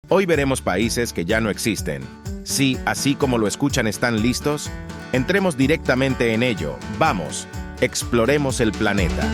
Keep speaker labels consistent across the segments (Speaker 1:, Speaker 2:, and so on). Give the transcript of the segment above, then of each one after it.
Speaker 1: Hoy veremos países que ya no existen. Sí, así como lo escuchan, ¿están listos? Entremos directamente en ello. Vamos, exploremos el planeta.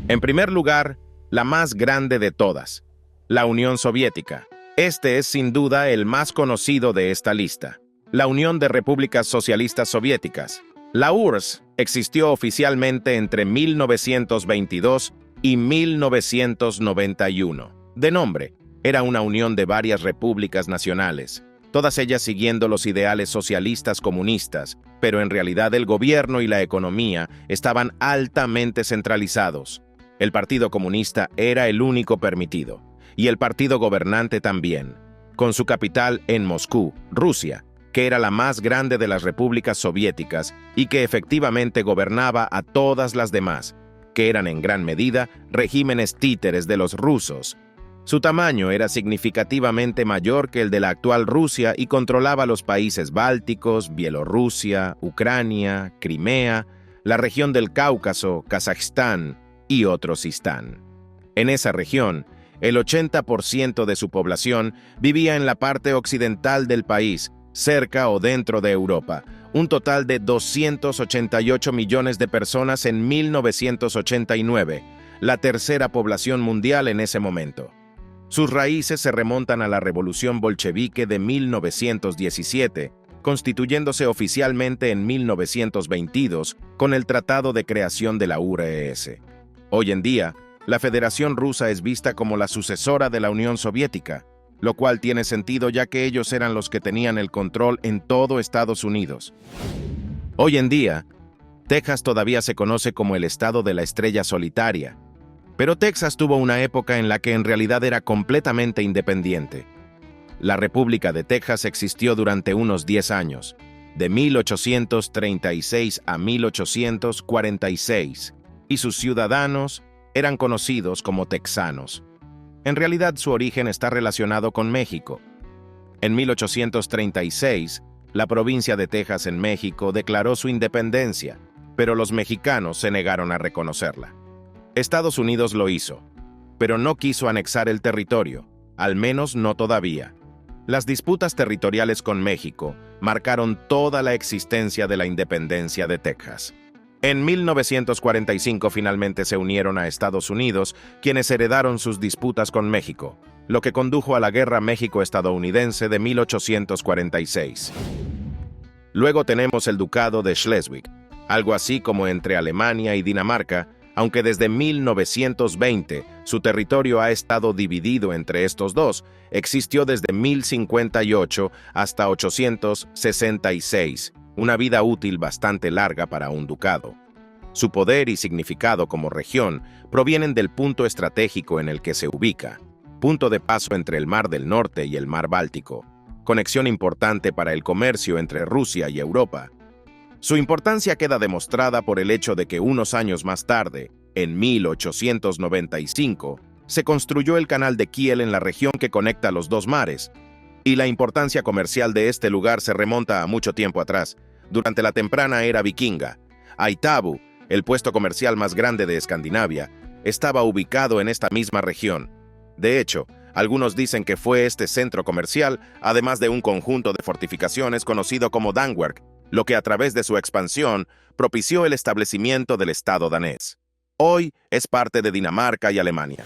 Speaker 1: En primer lugar, la más grande de todas, la Unión Soviética. Este es sin duda el más conocido de esta lista. La Unión de Repúblicas Socialistas Soviéticas. La URSS existió oficialmente entre 1922 y 1991. De nombre, era una unión de varias repúblicas nacionales, todas ellas siguiendo los ideales socialistas comunistas, pero en realidad el gobierno y la economía estaban altamente centralizados. El Partido Comunista era el único permitido, y el partido gobernante también, con su capital en Moscú, Rusia, que era la más grande de las repúblicas soviéticas y que efectivamente gobernaba a todas las demás, que eran en gran medida regímenes títeres de los rusos. Su tamaño era significativamente mayor que el de la actual Rusia y controlaba los países bálticos, Bielorrusia, Ucrania, Crimea, la región del Cáucaso, Kazajstán y otros istán. En esa región, el 80% de su población vivía en la parte occidental del país, cerca o dentro de Europa, un total de 288 millones de personas en 1989, la tercera población mundial en ese momento. Sus raíces se remontan a la Revolución Bolchevique de 1917, constituyéndose oficialmente en 1922 con el Tratado de Creación de la URSS. Hoy en día, la Federación Rusa es vista como la sucesora de la Unión Soviética, lo cual tiene sentido ya que ellos eran los que tenían el control en todo Estados Unidos. Hoy en día, Texas todavía se conoce como el estado de la estrella solitaria, pero Texas tuvo una época en la que en realidad era completamente independiente. La República de Texas existió durante unos 10 años, de 1836 a 1846, y sus ciudadanos eran conocidos como texanos. En realidad, su origen está relacionado con México. En 1836, la provincia de Texas en México declaró su independencia, pero los mexicanos se negaron a reconocerla. Estados Unidos lo hizo, pero no quiso anexar el territorio, al menos no todavía. Las disputas territoriales con México marcaron toda la existencia de la independencia de Texas. En 1945 finalmente se unieron a Estados Unidos, quienes heredaron sus disputas con México, lo que condujo a la Guerra México-Estadounidense de 1846. Luego tenemos el Ducado de Schleswig, algo así como entre Alemania y Dinamarca, aunque desde 1920 su territorio ha estado dividido entre estos dos, existió desde 1058 hasta 866. Una vida útil bastante larga para un ducado. Su poder y significado como región provienen del punto estratégico en el que se ubica, punto de paso entre el Mar del Norte y el Mar Báltico, conexión importante para el comercio entre Rusia y Europa. Su importancia queda demostrada por el hecho de que unos años más tarde, en 1895, se construyó el Canal de Kiel en la región que conecta los dos mares, y la importancia comercial de este lugar se remonta a mucho tiempo atrás, durante la temprana era vikinga. Aitabu, el puesto comercial más grande de Escandinavia, estaba ubicado en esta misma región. De hecho, algunos dicen que fue este centro comercial, además de un conjunto de fortificaciones conocido como Danmark, lo que a través de su expansión propició el establecimiento del Estado danés. Hoy es parte de Dinamarca y Alemania.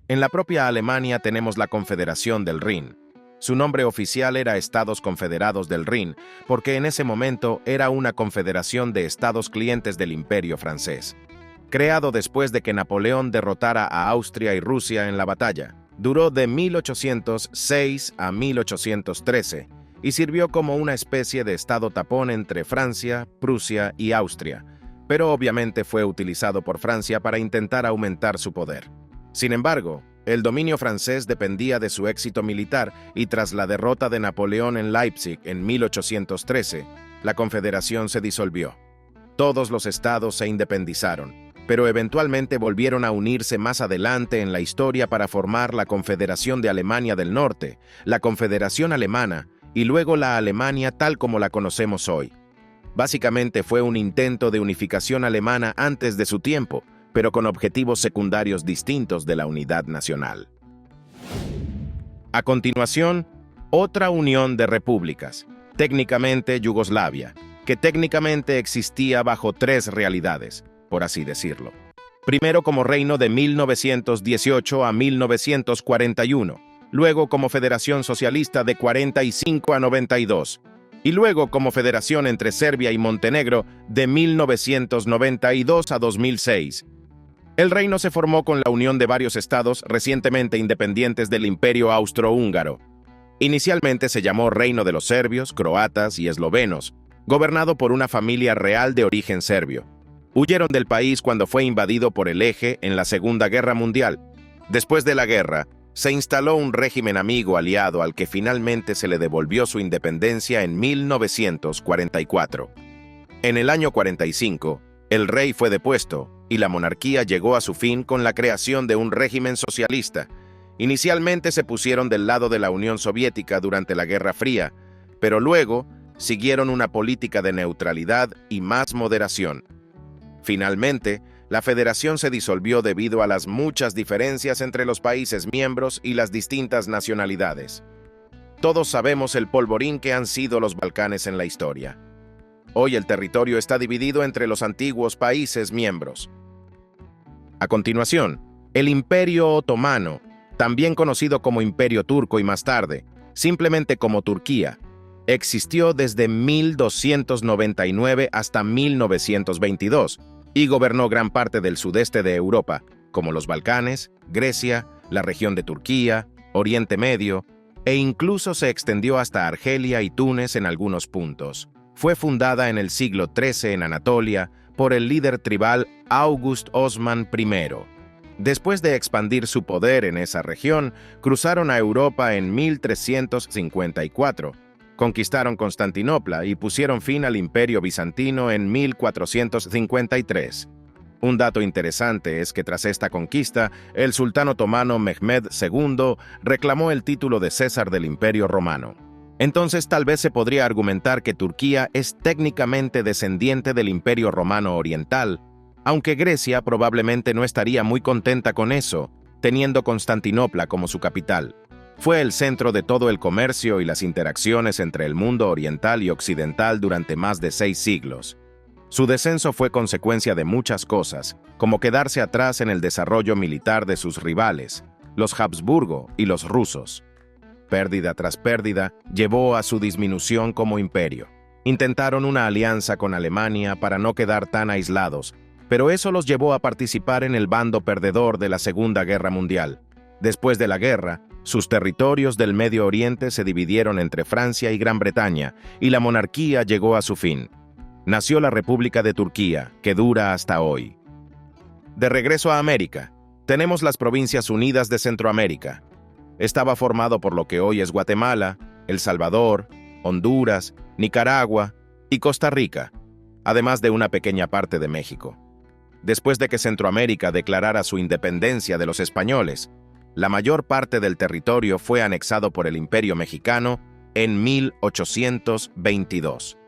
Speaker 1: En la propia Alemania tenemos la Confederación del Rin. Su nombre oficial era Estados Confederados del Rin, porque en ese momento era una confederación de estados clientes del Imperio francés. Creado después de que Napoleón derrotara a Austria y Rusia en la batalla, duró de 1806 a 1813 y sirvió como una especie de estado tapón entre Francia, Prusia y Austria, pero obviamente fue utilizado por Francia para intentar aumentar su poder. Sin embargo, el dominio francés dependía de su éxito militar y tras la derrota de Napoleón en Leipzig en 1813, la Confederación se disolvió. Todos los estados se independizaron, pero eventualmente volvieron a unirse más adelante en la historia para formar la Confederación de Alemania del Norte, la Confederación Alemana y luego la Alemania tal como la conocemos hoy. Básicamente fue un intento de unificación alemana antes de su tiempo, pero con objetivos secundarios distintos de la unidad nacional. A continuación, otra unión de repúblicas, técnicamente Yugoslavia, que técnicamente existía bajo tres realidades, por así decirlo. Primero como reino de 1918 a 1941, luego como Federación Socialista de 45 a 92, y luego como federación entre Serbia y Montenegro de 1992 a 2006. El reino se formó con la unión de varios estados recientemente independientes del Imperio Austrohúngaro. Inicialmente se llamó Reino de los Serbios, Croatas y Eslovenos, gobernado por una familia real de origen serbio. Huyeron del país cuando fue invadido por el Eje en la Segunda Guerra Mundial. Después de la guerra, se instaló un régimen amigo aliado al que finalmente se le devolvió su independencia en 1944. En el año 45, el rey fue depuesto y la monarquía llegó a su fin con la creación de un régimen socialista. Inicialmente se pusieron del lado de la Unión Soviética durante la Guerra Fría, pero luego siguieron una política de neutralidad y más moderación. Finalmente, la federación se disolvió debido a las muchas diferencias entre los países miembros y las distintas nacionalidades. Todos sabemos el polvorín que han sido los Balcanes en la historia. Hoy el territorio está dividido entre los antiguos países miembros. A continuación, el Imperio Otomano, también conocido como Imperio Turco y más tarde, simplemente como Turquía, existió desde 1299 hasta 1922 y gobernó gran parte del sudeste de Europa, como los Balcanes, Grecia, la región de Turquía, Oriente Medio, e incluso se extendió hasta Argelia y Túnez en algunos puntos. Fue fundada en el siglo XIII en Anatolia por el líder tribal August Osman I. Después de expandir su poder en esa región, cruzaron a Europa en 1354, conquistaron Constantinopla y pusieron fin al Imperio Bizantino en 1453. Un dato interesante es que tras esta conquista, el sultán otomano Mehmed II reclamó el título de César del Imperio Romano. Entonces tal vez se podría argumentar que Turquía es técnicamente descendiente del Imperio Romano Oriental, aunque Grecia probablemente no estaría muy contenta con eso, teniendo Constantinopla como su capital. Fue el centro de todo el comercio y las interacciones entre el mundo oriental y occidental durante más de 6 siglos. Su descenso fue consecuencia de muchas cosas, como quedarse atrás en el desarrollo militar de sus rivales, los Habsburgo y los rusos. Pérdida tras pérdida llevó a su disminución como imperio. Intentaron una alianza con Alemania para no quedar tan aislados, pero eso los llevó a participar en el bando perdedor de la Segunda Guerra Mundial. Después de la guerra, sus territorios del Medio Oriente se dividieron entre Francia y Gran Bretaña, y la monarquía llegó a su fin. Nació la República de Turquía, que dura hasta hoy. De regreso a América, tenemos las Provincias Unidas de Centroamérica. Estaba formado por lo que hoy es Guatemala, El Salvador, Honduras, Nicaragua y Costa Rica, además de una pequeña parte de México. Después de que Centroamérica declarara su independencia de los españoles, la mayor parte del territorio fue anexado por el Imperio Mexicano en 1822.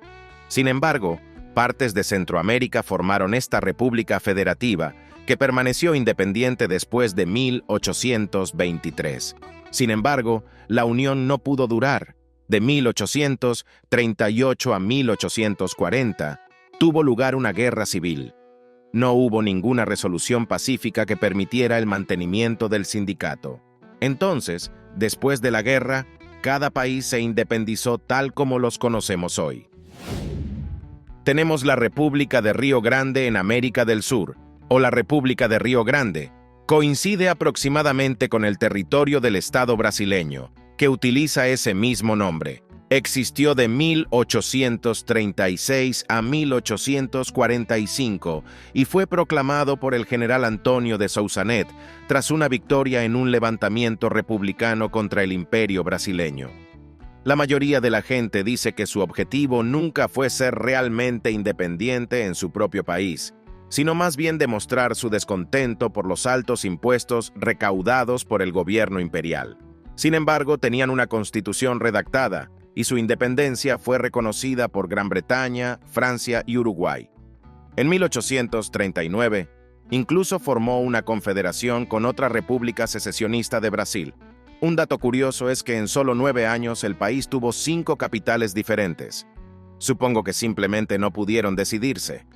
Speaker 1: Sin embargo, partes de Centroamérica formaron esta república federativa que permaneció independiente después de 1823. Sin embargo, la unión no pudo durar. De 1838 a 1840, tuvo lugar una guerra civil. No hubo ninguna resolución pacífica que permitiera el mantenimiento del sindicato. Entonces, después de la guerra, cada país se independizó tal como los conocemos hoy. Tenemos la República de Río Grande en América del Sur, o la República de Río Grande. Coincide aproximadamente con el territorio del Estado brasileño, que utiliza ese mismo nombre. Existió de 1836 a 1845 y fue proclamado por el general Antonio de Sousanet tras una victoria en un levantamiento republicano contra el imperio brasileño. La mayoría de la gente dice que su objetivo nunca fue ser realmente independiente en su propio país, sino más bien demostrar su descontento por los altos impuestos recaudados por el gobierno imperial. Sin embargo, tenían una constitución redactada, y su independencia fue reconocida por Gran Bretaña, Francia y Uruguay. En 1839, incluso formó una confederación con otra república secesionista de Brasil. Un dato curioso es que en solo 9 años el país tuvo 5 capitales diferentes. Supongo que simplemente no pudieron decidirse.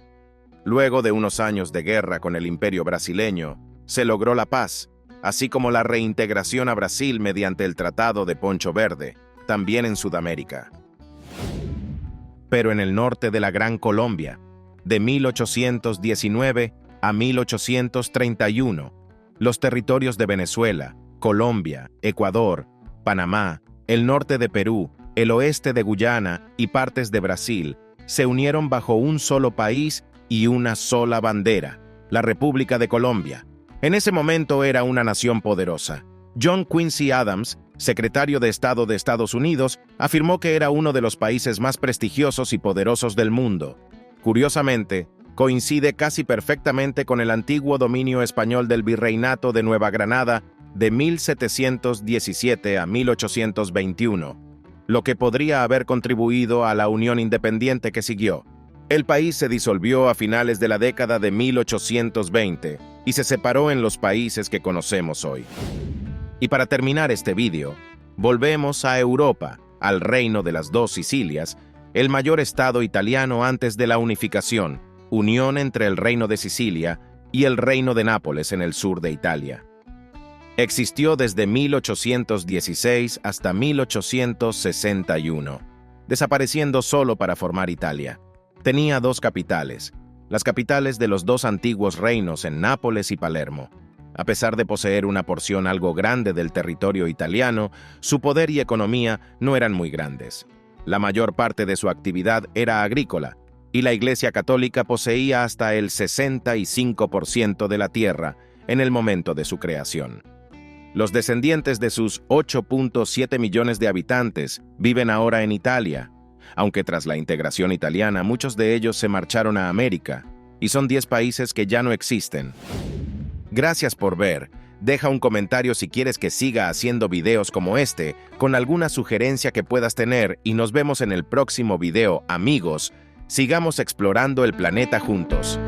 Speaker 1: Luego de unos años de guerra con el Imperio brasileño, se logró la paz, así como la reintegración a Brasil mediante el Tratado de Poncho Verde, también en Sudamérica. Pero en el norte de la Gran Colombia, de 1819 a 1831, los territorios de Venezuela, Colombia, Ecuador, Panamá, el norte de Perú, el oeste de Guyana y partes de Brasil se unieron bajo un solo país y una sola bandera, la República de Colombia. En ese momento era una nación poderosa. John Quincy Adams, secretario de Estado de Estados Unidos, afirmó que era uno de los países más prestigiosos y poderosos del mundo. Curiosamente, coincide casi perfectamente con el antiguo dominio español del Virreinato de Nueva Granada de 1717 a 1821, lo que podría haber contribuido a la unión independiente que siguió. El país se disolvió a finales de la década de 1820 y se separó en los países que conocemos hoy. Y para terminar este vídeo, volvemos a Europa, al Reino de las Dos Sicilias, el mayor estado italiano antes de la unificación, unión entre el Reino de Sicilia y el Reino de Nápoles en el sur de Italia. Existió desde 1816 hasta 1861, desapareciendo solo para formar Italia. Tenía 2 capitales, las capitales de los 2 antiguos reinos en Nápoles y Palermo. A pesar de poseer una porción algo grande del territorio italiano, su poder y economía no eran muy grandes. La mayor parte de su actividad era agrícola, y la Iglesia Católica poseía hasta el 65% de la tierra en el momento de su creación. Los descendientes de sus 8.7 millones de habitantes viven ahora en Italia, aunque tras la integración italiana muchos de ellos se marcharon a América, y son 10 países que ya no existen. Gracias por ver. Deja un comentario si quieres que siga haciendo videos como este, con alguna sugerencia que puedas tener, y nos vemos en el próximo video, amigos. Sigamos explorando el planeta juntos.